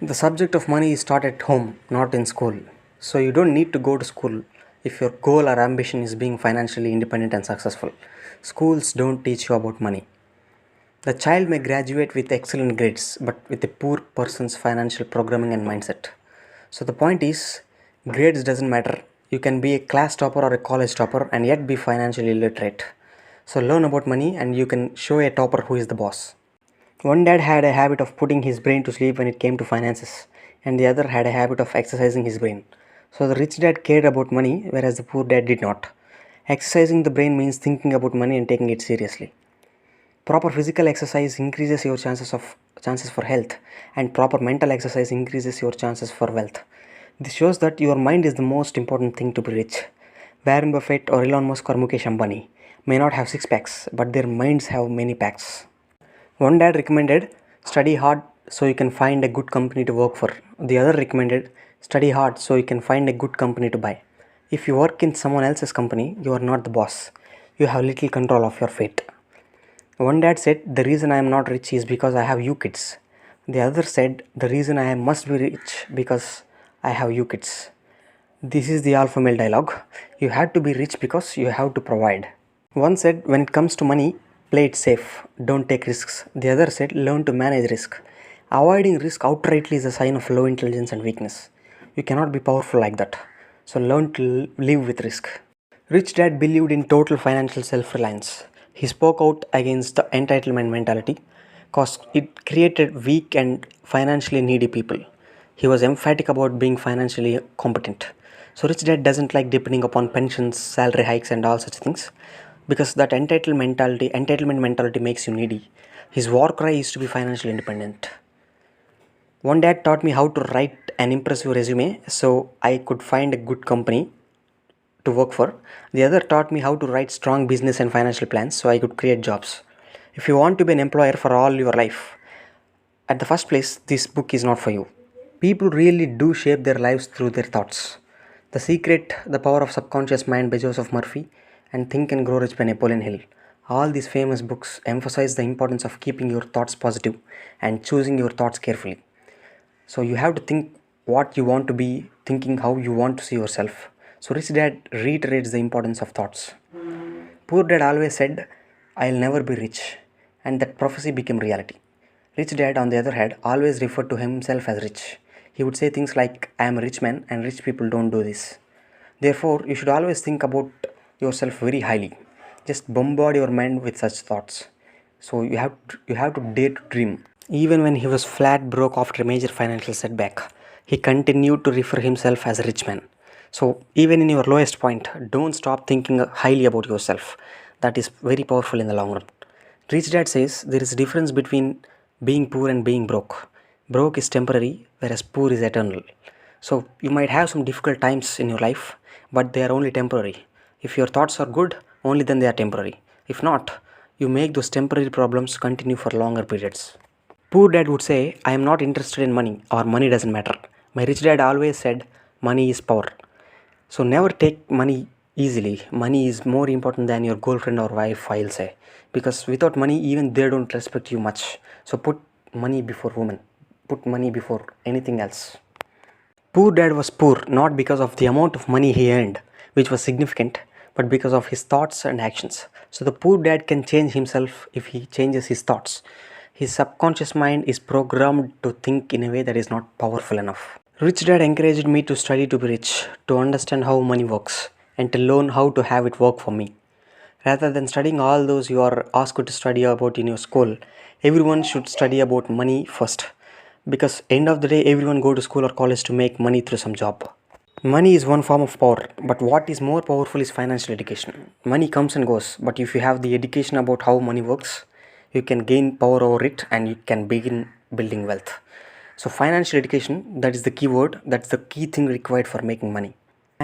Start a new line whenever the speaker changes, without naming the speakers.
The subject of money is taught at home, not in school. So you don't need to go to school if your goal or ambition is being financially independent and successful. Schools don't teach you about money. The child may graduate with excellent grades, but with a poor person's financial programming and mindset. So the point is, grades doesn't matter. You can be a class topper or a college topper and yet be financially literate. So learn about money and you can show a topper who is the boss. One dad had a habit of putting his brain to sleep when it came to finances, and the other had a habit of exercising his brain. So the rich dad cared about money, whereas the poor dad did not. Exercising the brain means thinking about money and taking it seriously. Proper physical exercise increases your chances for health, and proper mental exercise increases your chances for wealth. This shows that your mind is the most important thing to be rich. Warren Buffett or Elon Musk or Mukesh Ambani may not have six packs, but their minds have many packs. One dad recommended study hard so you can find a good company to work for. The other recommended study hard so you can find a good company to buy. If you work in someone else's company, you are not the boss. You have little control of your fate. One dad said, "The reason I am not rich is because I have you kids." The other said, "The reason I must be rich because I have you kids." This is the alpha male dialogue. You have to be rich because you have to provide. One said, "When it comes to money, play it safe, don't take risks." The other said, "Learn to manage risk." Avoiding risk outrightly is a sign of low intelligence and weakness. You cannot be powerful like that. So learn to live with risk. Rich Dad believed in total financial self reliance. He spoke out against the entitlement mentality because it created weak and financially needy people. He was emphatic about being financially competent. So, Rich Dad doesn't like depending upon pensions, salary hikes, and all such things because that entitlement mentality makes you needy. His war cry is to be financially independent. One dad taught me how to write an impressive resume so I could find a good company to work for. The other taught me how to write strong business and financial plans so I could create jobs. If you want to be an employer for all your life, at the first place, this book is not for you. People really do shape their lives through their thoughts. The Secret, The Power of Subconscious Mind by Joseph Murphy, and Think and Grow Rich by Napoleon Hill. All these famous books emphasize the importance of keeping your thoughts positive and choosing your thoughts carefully. So you have to think what you want to be, thinking how you want to see yourself. So Rich Dad reiterates the importance of thoughts. Poor Dad always said, "I'll never be rich," and that prophecy became reality. Rich Dad, on the other hand, always referred to himself as rich. He would say things like, "I am a rich man and rich people don't do this." Therefore, you should always think about yourself very highly. Just bombard your mind with such thoughts. So you have to dare to dream. Even when he was flat broke after a major financial setback, he continued to refer himself as a rich man. So even in your lowest point, don't stop thinking highly about yourself. That is very powerful in the long run. Rich Dad says there is a difference between being poor and being broke. Broke is temporary, whereas poor is eternal. So you might have some difficult times in your life, but they are only temporary. If your thoughts are good, only then they are temporary. If not, you make those temporary problems continue for longer periods. Poor dad would say, "I am not interested in money," or "money doesn't matter." My rich dad always said, "Money is power." So never take money easily. Money is more important than your girlfriend or wife, I'll say. Because without money, even they don't respect you much. So put money before women. Put money before anything else. Poor dad was poor not because of the amount of money he earned, which was significant, but because of his thoughts and actions. So the poor dad can change himself if he changes his thoughts. His subconscious mind is programmed to think in a way that is not powerful enough. Rich dad encouraged me to study to be rich, to understand how money works, and to learn how to have it work for me. Rather than studying all those you are asked to study about in your school, everyone should study about money first. Because end of the day, everyone go to school or college to make money through some job. Money is one form of power, but what is more powerful is financial education. Money comes and goes, but if you have the education about how money works, you can gain power over it and you can begin building wealth. So financial education, that is the key word, that's the key thing required for making money.